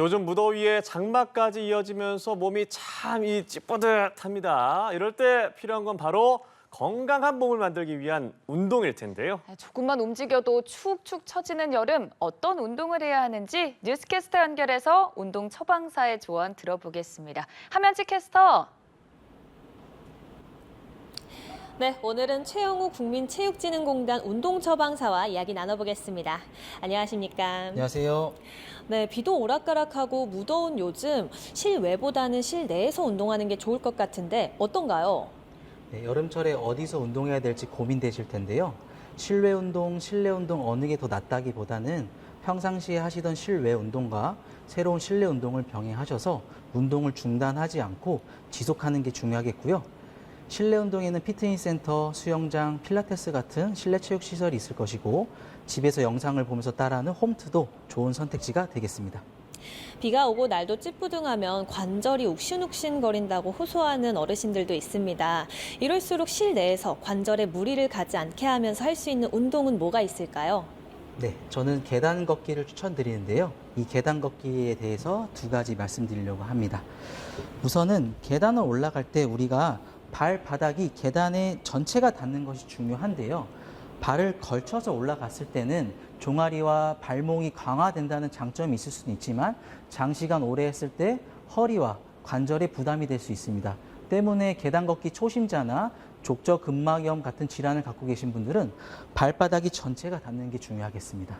요즘 무더위에 장마까지 이어지면서 몸이 참 찌뿌듯합니다. 이럴 때 필요한 건 바로 건강한 몸을 만들기 위한 운동일 텐데요. 조금만 움직여도 축축 처지는 여름, 어떤 운동을 해야 하는지 뉴스캐스터 연결해서 운동 처방사의 조언 들어보겠습니다. 함현지 캐스터. 네, 오늘은 최영우 국민체육진흥공단 운동처방사와 이야기 나눠보겠습니다. 안녕하십니까? 안녕하세요. 네, 비도 오락가락하고 무더운 요즘 실외보다는 실내에서 운동하는 게 좋을 것 같은데 어떤가요? 네, 여름철에 어디서 운동해야 될지 고민되실 텐데요. 실외 운동, 실내 운동 어느 게 더 낫다기보다는 평상시에 하시던 실외 운동과 새로운 실내 운동을 병행하셔서 운동을 중단하지 않고 지속하는 게 중요하겠고요. 실내 운동에는 피트니스 센터, 수영장, 필라테스 같은 실내 체육 시설이 있을 것이고 집에서 영상을 보면서 따라하는 홈트도 좋은 선택지가 되겠습니다. 비가 오고 날도 찌뿌둥하면 관절이 욱신욱신거린다고 호소하는 어르신들도 있습니다. 이럴수록 실내에서 관절에 무리를 가지 않게 하면서 할 수 있는 운동은 뭐가 있을까요? 네, 저는 계단 걷기를 추천드리는데요. 이 계단 걷기에 대해서 두 가지 말씀드리려고 합니다. 우선은 계단을 올라갈 때 우리가 발바닥이 계단에 전체가 닿는 것이 중요한데요. 발을 걸쳐서 올라갔을 때는 종아리와 발목이 강화된다는 장점이 있을 수는 있지만 장시간 오래 했을 때 허리와 관절에 부담이 될 수 있습니다. 때문에 계단 걷기 초심자나 족저근막염 같은 질환을 갖고 계신 분들은 발바닥이 전체가 닿는 게 중요하겠습니다.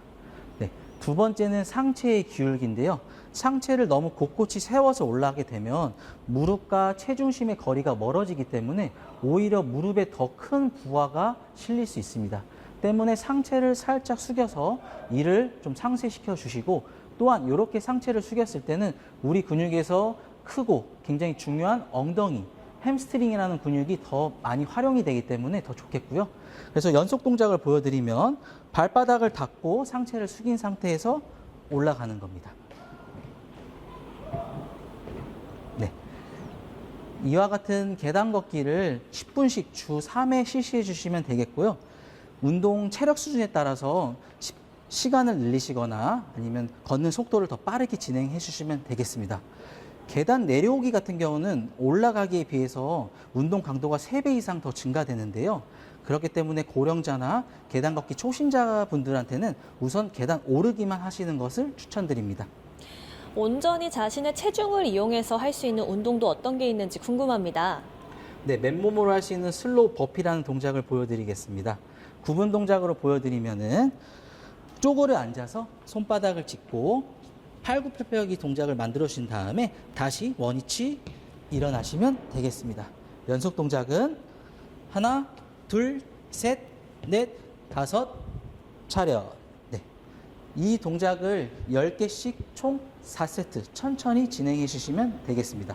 네, 두 번째는 상체의 기울기인데요. 상체를 너무 곳곳이 세워서 올라가게 되면 무릎과 체중심의 거리가 멀어지기 때문에 오히려 무릎에 더 큰 부하가 실릴 수 있습니다. 때문에 상체를 살짝 숙여서 이를 좀 상쇄시켜 주시고 또한 이렇게 상체를 숙였을 때는 우리 근육에서 크고 굉장히 중요한 엉덩이, 햄스트링이라는 근육이 더 많이 활용이 되기 때문에 더 좋겠고요. 그래서 연속 동작을 보여드리면 발바닥을 닫고 상체를 숙인 상태에서 올라가는 겁니다. 네. 이와 같은 계단 걷기를 10분씩 주 3회 실시해 주시면 되겠고요. 운동 체력 수준에 따라서 시간을 늘리시거나 아니면 걷는 속도를 더 빠르게 진행해 주시면 되겠습니다. 계단 내려오기 같은 경우는 올라가기에 비해서 운동 강도가 3배 이상 더 증가되는데요. 그렇기 때문에 고령자나 계단 걷기 초심자분들한테는 우선 계단 오르기만 하시는 것을 추천드립니다. 온전히 자신의 체중을 이용해서 할 수 있는 운동도 어떤 게 있는지 궁금합니다. 네, 맨몸으로 할 수 있는 슬로우 버피라는 동작을 보여드리겠습니다. 구분 동작으로 보여드리면은 쪼그려 앉아서 손바닥을 짚고 팔굽혀펴기 동작을 만들어 주신 다음에 다시 원위치 일어나시면 되겠습니다. 연속 동작은 하나, 둘, 셋, 넷, 다섯, 차렷. 네. 이 동작을 10개씩 총 4세트 천천히 진행해 주시면 되겠습니다.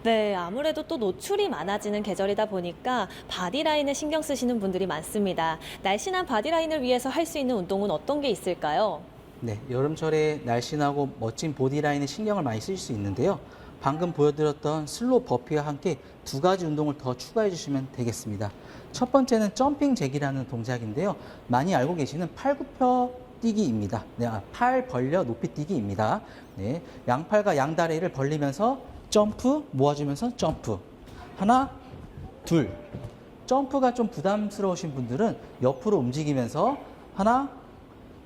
네, 아무래도 또 노출이 많아지는 계절이다 보니까 바디라인에 신경 쓰시는 분들이 많습니다. 날씬한 바디라인을 위해서 할 수 있는 운동은 어떤 게 있을까요? 네, 여름철에 날씬하고 멋진 보디라인에 신경을 많이 쓰실 수 있는데요. 방금 보여드렸던 슬로우 버피와 함께 두 가지 운동을 더 추가해 주시면 되겠습니다. 첫 번째는 점핑 잭이라는 동작인데요. 많이 알고 계시는 팔굽혀 뛰기입니다. 네, 팔 벌려 높이 뛰기입니다. 네, 양팔과 양다리를 벌리면서 점프, 모아주면서 점프. 하나, 둘. 점프가 좀 부담스러우신 분들은 옆으로 움직이면서 하나,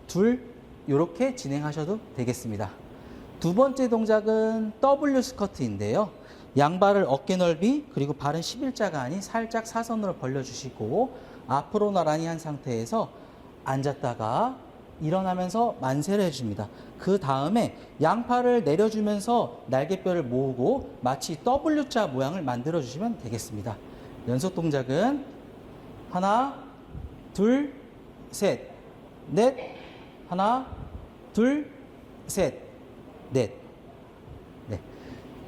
둘, 이렇게 진행하셔도 되겠습니다. 두 번째 동작은 W 스쿼트인데요. 양발을 어깨 넓이 그리고 발은 11자가 아닌 살짝 사선으로 벌려주시고 앞으로 나란히 한 상태에서 앉았다가 일어나면서 만세를 해줍니다. 그 다음에 양팔을 내려주면서 날개뼈를 모으고 마치 W자 모양을 만들어 주시면 되겠습니다. 연속 동작은 하나, 둘, 셋, 넷, 하나, 둘, 셋, 넷. 네.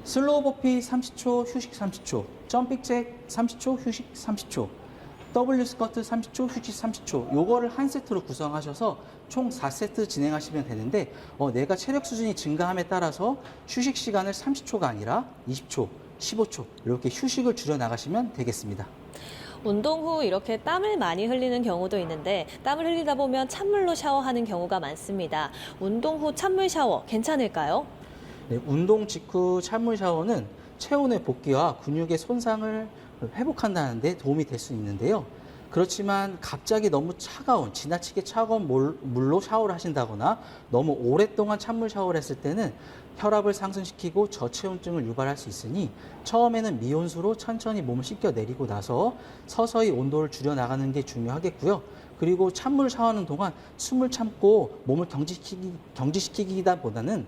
슬로우 버피 30초, 휴식 30초. 점핑 잭 30초, 휴식 30초. W 스쿼트 30초, 휴식 30초. 요거를 한 세트로 구성하셔서 총 4세트 진행하시면 되는데 내가 체력 수준이 증가함에 따라서 휴식 시간을 30초가 아니라 20초, 15초 이렇게 휴식을 줄여 나가시면 되겠습니다. 운동 후 이렇게 땀을 많이 흘리는 경우도 있는데 땀을 흘리다 보면 찬물로 샤워하는 경우가 많습니다. 운동 후 찬물 샤워 괜찮을까요? 네, 운동 직후 찬물 샤워는 체온의 복귀와 근육의 손상을 회복한다는 데 도움이 될 수 있는데요. 그렇지만 갑자기 너무 차가운, 지나치게 차가운 물로 샤워를 하신다거나 너무 오랫동안 찬물 샤워를 했을 때는 혈압을 상승시키고 저체온증을 유발할 수 있으니 처음에는 미온수로 천천히 몸을 씻겨 내리고 나서 서서히 온도를 줄여나가는 게 중요하겠고요. 그리고 찬물 샤워하는 동안 숨을 참고 몸을 경직시키기보다는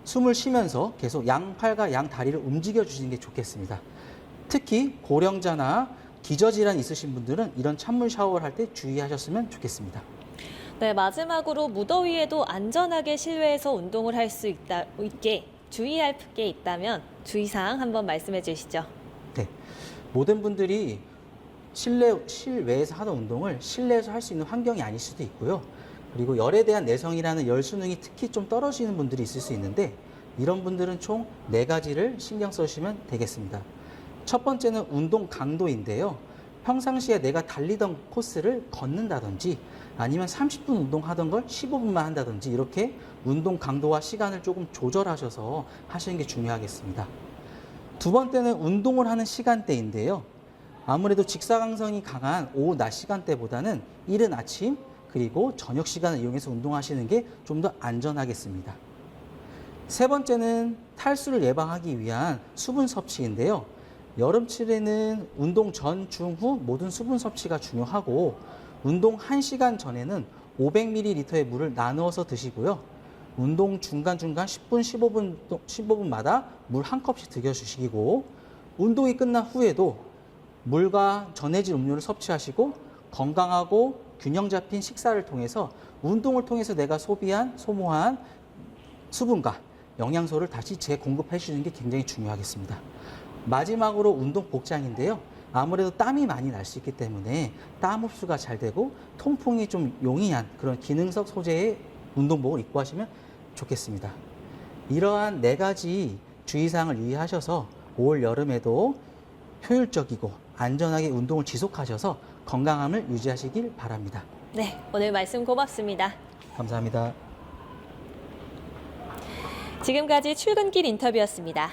숨을 쉬면서 계속 양팔과 양다리를 움직여 주시는 게 좋겠습니다. 특히 고령자나 기저질환 있으신 분들은 이런 찬물 샤워를 할 때 주의하셨으면 좋겠습니다. 네, 마지막으로 무더위에도 안전하게 실외에서 운동을 할 수 있게 주의할 게 있다면 주의사항 한번 말씀해 주시죠. 네, 모든 분들이 실외에서 하는 운동을 실내에서 할 수 있는 환경이 아닐 수도 있고요. 그리고 열에 대한 내성이라는 열 수능이 특히 좀 떨어지는 분들이 있을 수 있는데 이런 분들은 총 4가지를 신경 써주시면 되겠습니다. 첫 번째는 운동 강도인데요. 평상시에 내가 달리던 코스를 걷는다든지 아니면 30분 운동하던 걸 15분만 한다든지 이렇게 운동 강도와 시간을 조금 조절하셔서 하시는 게 중요하겠습니다. 두 번째는 운동을 하는 시간대인데요. 아무래도 직사광선이 강한 오후 낮 시간대보다는 이른 아침 그리고 저녁 시간을 이용해서 운동하시는 게 좀 더 안전하겠습니다. 세 번째는 탈수를 예방하기 위한 수분 섭취인데요. 여름철에는 운동 전, 중, 후 모든 수분 섭취가 중요하고 운동 1시간 전에는 500ml의 물을 나누어서 드시고요. 운동 중간중간 10분, 15분마다 물 1컵씩 드셔주시고 운동이 끝난 후에도 물과 전해질 음료를 섭취하시고 건강하고 균형 잡힌 식사를 통해서 운동을 통해서 내가 소모한 수분과 영양소를 다시 재공급해 주시는 게 굉장히 중요하겠습니다. 마지막으로 운동 복장인데요. 아무래도 땀이 많이 날 수 있기 때문에 땀 흡수가 잘 되고 통풍이 좀 용이한 그런 기능성 소재의 운동복을 입고 하시면 좋겠습니다. 이러한 4가지 주의사항을 유의하셔서 올 여름에도 효율적이고 안전하게 운동을 지속하셔서 건강함을 유지하시길 바랍니다. 네, 오늘 말씀 고맙습니다. 감사합니다. 지금까지 출근길 인터뷰였습니다.